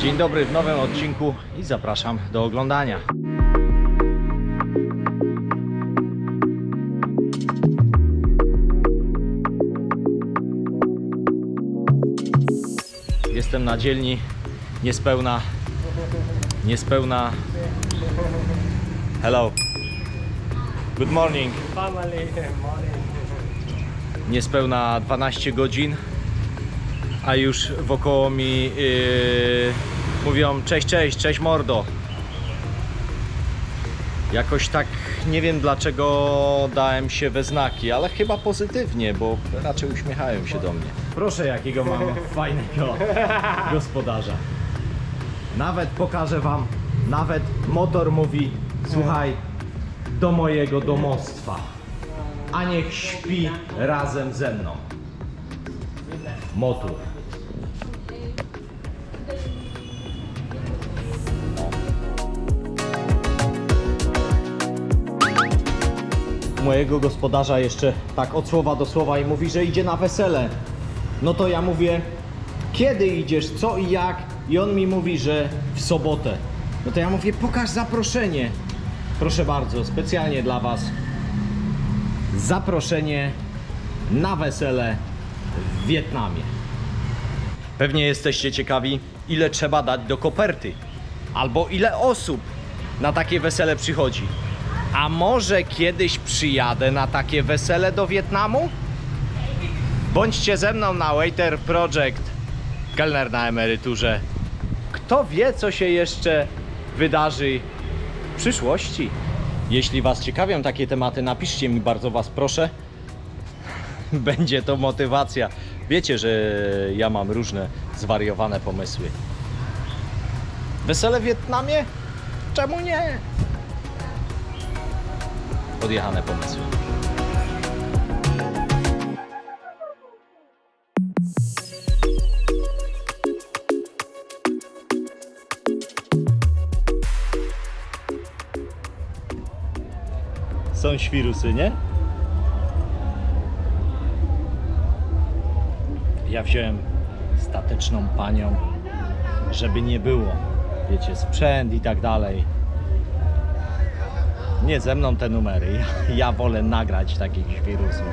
Dzień dobry w nowym odcinku i zapraszam do oglądania. Jestem na dzielni niespełna hello, good morning. Niespełna 12 godzin, a już wokoło mi mówią cześć mordo. Jakoś tak nie wiem dlaczego dałem się we znaki, ale chyba pozytywnie, bo raczej uśmiechają się do mnie. Proszę, jakiego mam fajnego gospodarza. Nawet pokażę wam, nawet motor mówi: słuchaj, do mojego domostwa, a niech śpi razem ze mną. Motor. Mojego gospodarza jeszcze tak od słowa do słowa i mówi, że idzie na wesele. No to ja mówię: kiedy idziesz, co i jak? I on mi mówi, że w sobotę. No to ja mówię: pokaż zaproszenie. Proszę bardzo, specjalnie dla was zaproszenie na wesele w Wietnamie. Pewnie jesteście ciekawi, ile trzeba dać do koperty, albo ile osób na takie wesele przychodzi. A może kiedyś przyjadę na takie wesele do Wietnamu? Bądźcie ze mną na Waiter Project, kelner na emeryturze. Kto wie, co się jeszcze wydarzy w przyszłości? Jeśli was ciekawią takie tematy, napiszcie mi, bardzo was proszę. Będzie to motywacja. Wiecie, że ja mam różne zwariowane pomysły. Wesele w Wietnamie? Czemu nie? Odjechane pomysły. Są świrusy, nie? Ja wziąłem stateczną panią, żeby nie było, wiecie, sprzęt i tak dalej. Nie ze mną te numery, ja wolę nagrać takich świrusów.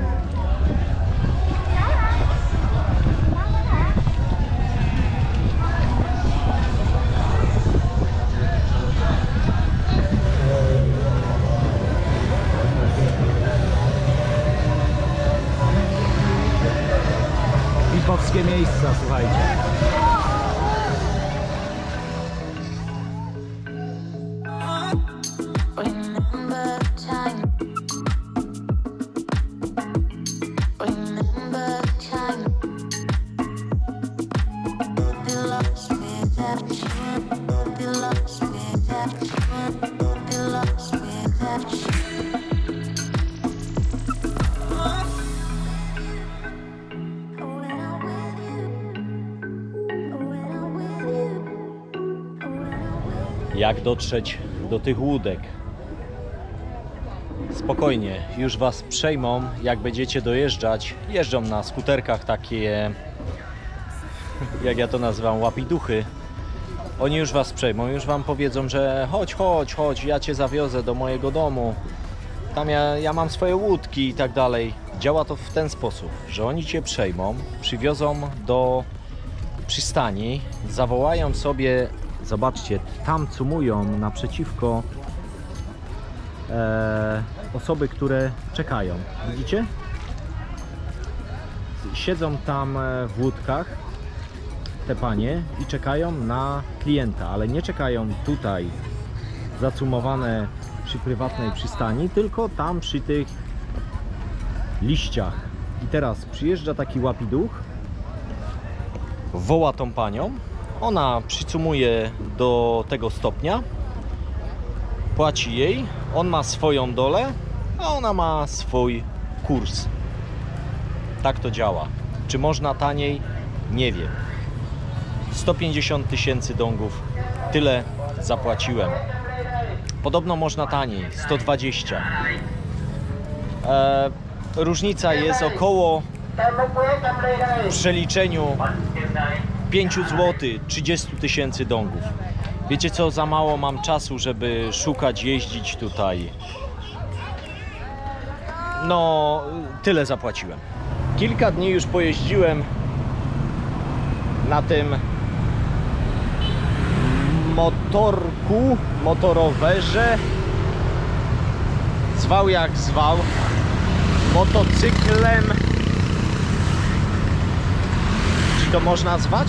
Pipowskie miejsca, słuchajcie. Jak dotrzeć do tych łódek? Spokojnie, już was przejmą, jak będziecie dojeżdżać. Jeżdżą na skuterkach takie, jak ja to nazywam, łapiduchy. Oni już was przejmą, już wam powiedzą, że chodź, ja cię zawiozę do mojego domu. Tam ja mam swoje łódki i tak dalej. Działa to w ten sposób, że oni cię przejmą, przywiozą do przystani, zawołają sobie. Zobaczcie, tam cumują naprzeciwko osoby, które czekają. Widzicie? Siedzą tam w łódkach te panie i czekają na klienta, ale nie czekają tutaj zacumowane przy prywatnej przystani, tylko tam przy tych liściach. I teraz przyjeżdża taki łapiduch, woła tą panią. Ona przycumuje do tego stopnia, płaci jej, on ma swoją dolę, a ona ma swój kurs. Tak to działa. Czy można taniej? Nie wiem. 150 000 dongów, tyle zapłaciłem. Podobno można taniej, 120. Różnica jest około, w przeliczeniu, 5 zł 30 000 dongów. Wiecie co, za mało mam czasu, żeby szukać, jeździć tutaj. No, tyle zapłaciłem. Kilka dni już pojeździłem na tym motorowerze, zwał jak zwał, motocyklem, czy to można zwać?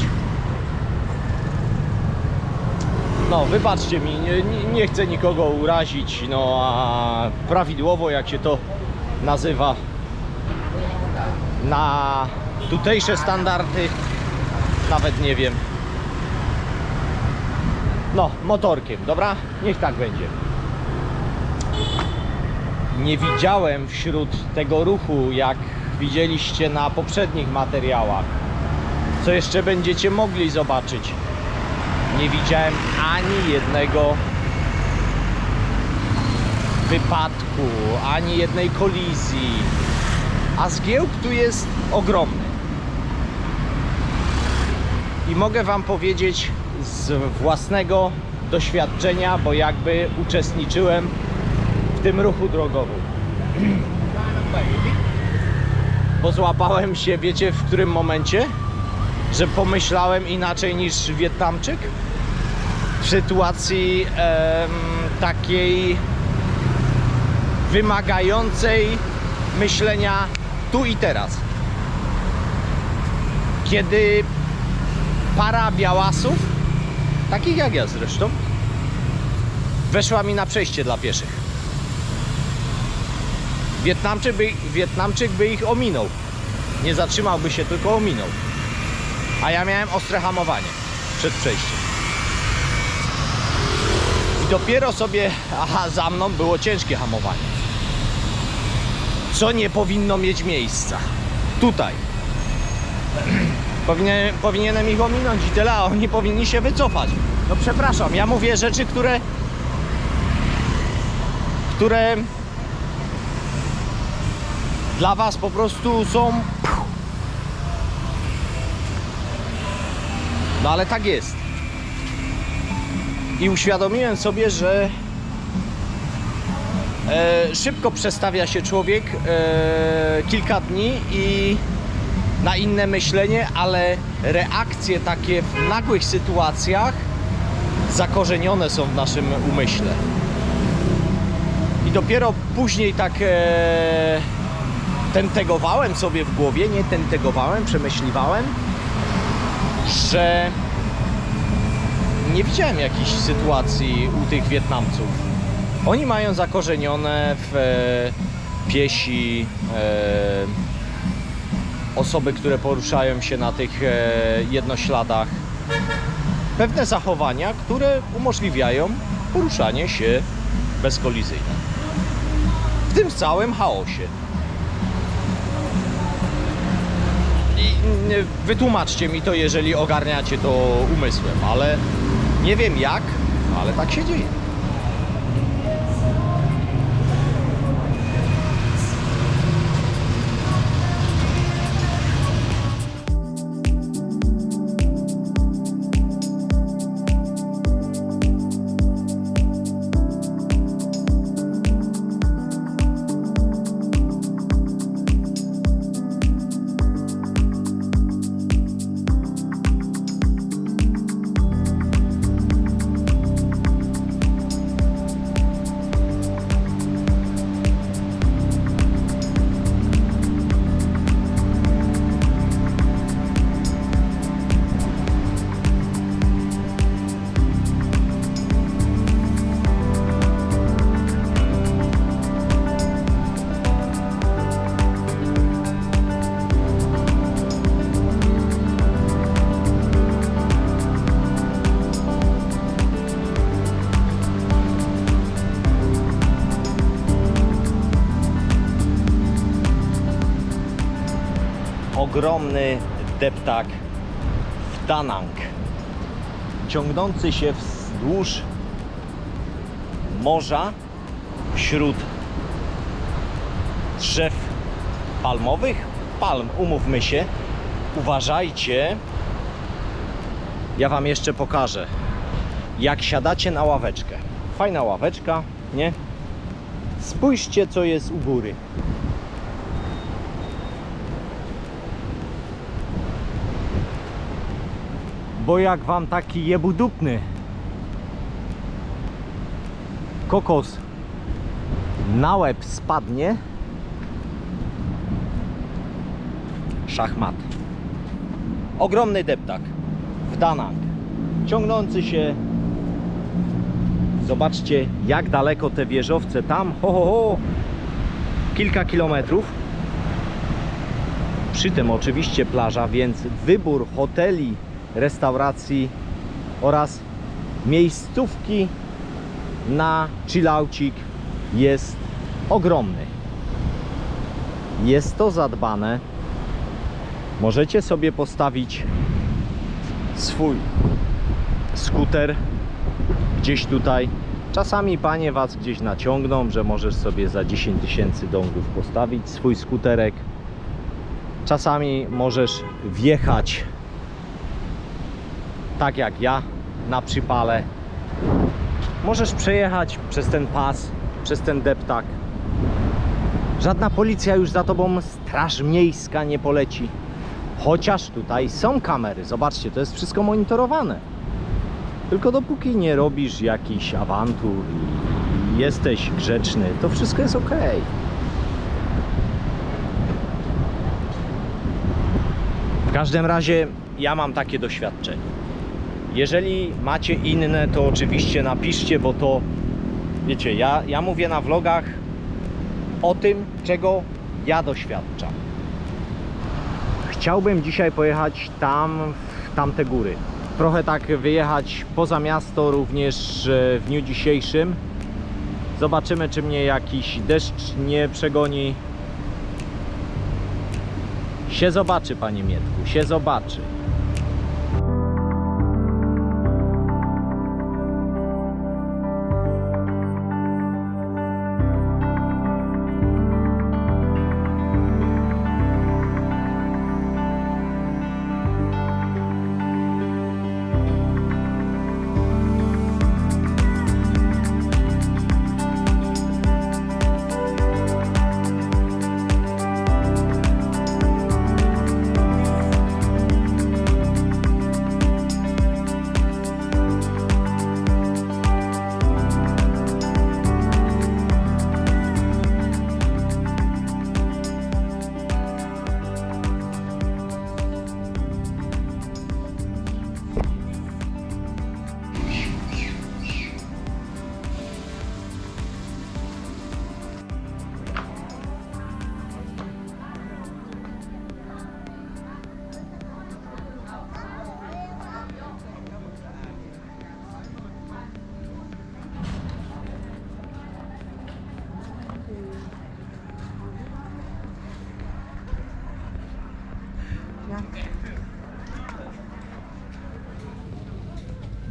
No, wybaczcie mi, nie chcę nikogo urazić, no a prawidłowo, jak się to nazywa na tutejsze standardy, nawet nie wiem. No, motorkiem, dobra? Niech tak będzie. Nie widziałem wśród tego ruchu, jak widzieliście na poprzednich materiałach, co jeszcze będziecie mogli zobaczyć. Nie widziałem ani jednego wypadku, ani jednej kolizji, a zgiełk tu jest ogromny. I mogę wam powiedzieć z własnego doświadczenia, bo jakby uczestniczyłem w tym ruchu drogowym. Bo złapałem się, wiecie w którym momencie? Że pomyślałem inaczej niż Wietnamczyk? W sytuacji takiej wymagającej myślenia tu i teraz. Kiedy para białasów, takich jak ja zresztą, weszła mi na przejście dla pieszych. Wietnamczyk by ich ominął. Nie zatrzymałby się, tylko ominął. A ja miałem ostre hamowanie przed przejściem. I dopiero sobie, za mną było ciężkie hamowanie. Co nie powinno mieć miejsca. Tutaj. Powinienem ich ominąć i tyle, a oni powinni się wycofać. No przepraszam, ja mówię rzeczy, które dla was po prostu są... No ale tak jest. I uświadomiłem sobie, że szybko przestawia się człowiek kilka dni i na inne myślenie, ale reakcje takie w nagłych sytuacjach zakorzenione są w naszym umyśle. I dopiero później tak tentegowałem sobie w głowie, nie tentegowałem, przemyśliwałem, że nie widziałem jakichś sytuacji u tych Wietnamców. Oni mają zakorzenione w piesi, osoby, które poruszają się na tych jednośladach, pewne zachowania, które umożliwiają poruszanie się bezkolizyjne w tym całym chaosie. I wytłumaczcie mi to, jeżeli ogarniacie to umysłem, ale nie wiem jak, ale tak się dzieje. Ogromny deptak w Da Nang, ciągnący się wzdłuż morza wśród drzew palmowych. Palm, umówmy się, uważajcie, Ja wam jeszcze pokażę, jak siadacie na ławeczkę. Fajna ławeczka, nie? Spójrzcie, co jest u góry. Bo jak wam taki jebudupny kokos na łeb spadnie, szachmat. Ogromny deptak w Danang, ciągnący się. Zobaczcie, jak daleko te wieżowce tam, kilka kilometrów. Przy tym oczywiście plaża, więc wybór hoteli, restauracji oraz miejscówki na chillaucik jest ogromny. Jest to zadbane. Możecie sobie postawić swój skuter gdzieś tutaj. Czasami panie was gdzieś naciągną, że możesz sobie za 10 000 dongów postawić swój skuterek. Czasami możesz wjechać tak jak ja na przypale. Możesz przejechać przez ten pas, przez ten deptak. Żadna policja już za tobą, straż miejska nie poleci. Chociaż tutaj są kamery, zobaczcie, to jest wszystko monitorowane. Tylko dopóki nie robisz jakichś awantur i jesteś grzeczny, to wszystko jest ok. W każdym razie ja mam takie doświadczenie. Jeżeli macie inne, to oczywiście napiszcie, bo to, wiecie, ja mówię na vlogach o tym, czego ja doświadczam. Chciałbym dzisiaj pojechać w tamte góry. Trochę tak wyjechać poza miasto również w dniu dzisiejszym. Zobaczymy, czy mnie jakiś deszcz nie przegoni. Się zobaczy, panie Mietku, się zobaczy.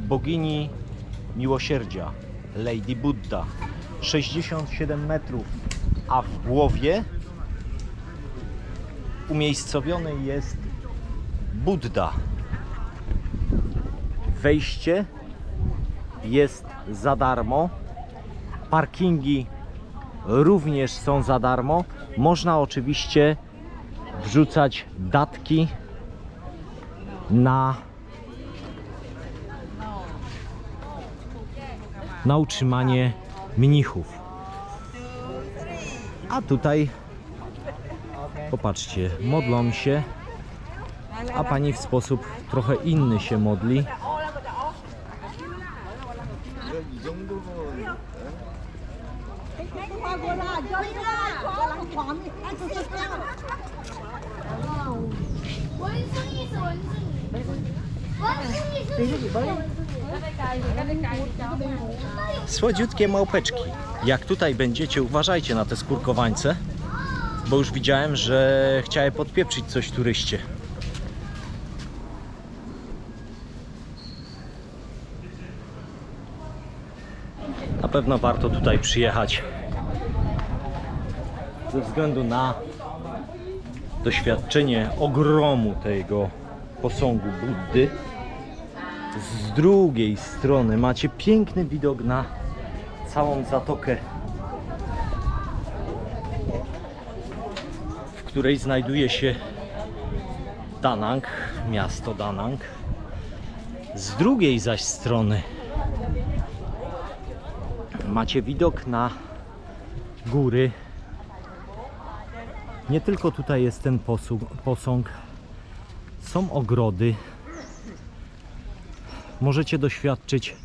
Bogini miłosierdzia, Lady Buddha, 67 metrów, a w głowie umiejscowiony jest Buddha. Wejście jest za darmo, parkingi również są za darmo. Można oczywiście wrzucać datki na utrzymanie mnichów. A tutaj popatrzcie, modlą się, a pani w sposób trochę inny się modli. Słodziutkie małpeczki. Jak tutaj będziecie, uważajcie na te skórkowańce, bo już widziałem, że chciały podpieprzyć coś turyście. Na pewno warto tutaj przyjechać ze względu na doświadczenie ogromu tego posągu Buddy. z drugiej strony macie piękny widok na całą zatokę, w której znajduje się Da Nang, miasto Da Nang. Z drugiej zaś strony macie widok na góry. Nie tylko tutaj jest ten posąg, są ogrody. Możecie doświadczyć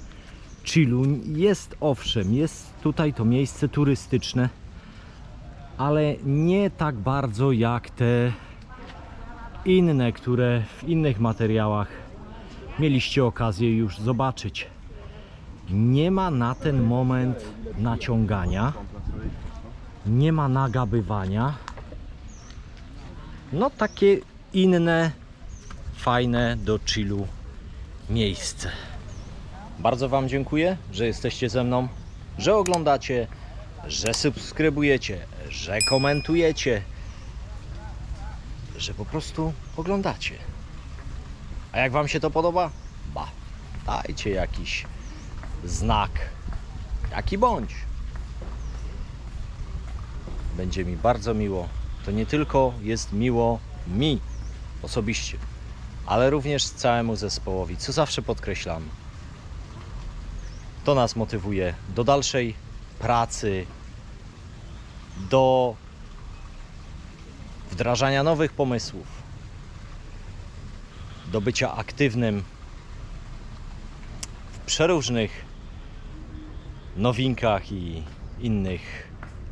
chillu. Jest owszem, jest tutaj to miejsce turystyczne, ale nie tak bardzo jak te inne, które w innych materiałach mieliście okazję już zobaczyć. Nie ma na ten moment naciągania, nie ma nagabywania. No takie inne, fajne do chillu miejsce. Bardzo Wam dziękuję, że jesteście ze mną, że oglądacie, że subskrybujecie, że komentujecie, że po prostu oglądacie. A jak Wam się to podoba? Dajcie jakiś znak, jaki bądź. Będzie mi bardzo miło. To nie tylko jest miło mi osobiście, ale również całemu zespołowi, co zawsze podkreślam. To nas motywuje do dalszej pracy, do wdrażania nowych pomysłów, do bycia aktywnym w przeróżnych nowinkach i innych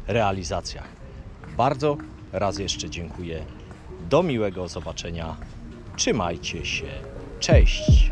realizacjach. Bardzo raz jeszcze dziękuję. Do miłego zobaczenia. Trzymajcie się. Cześć.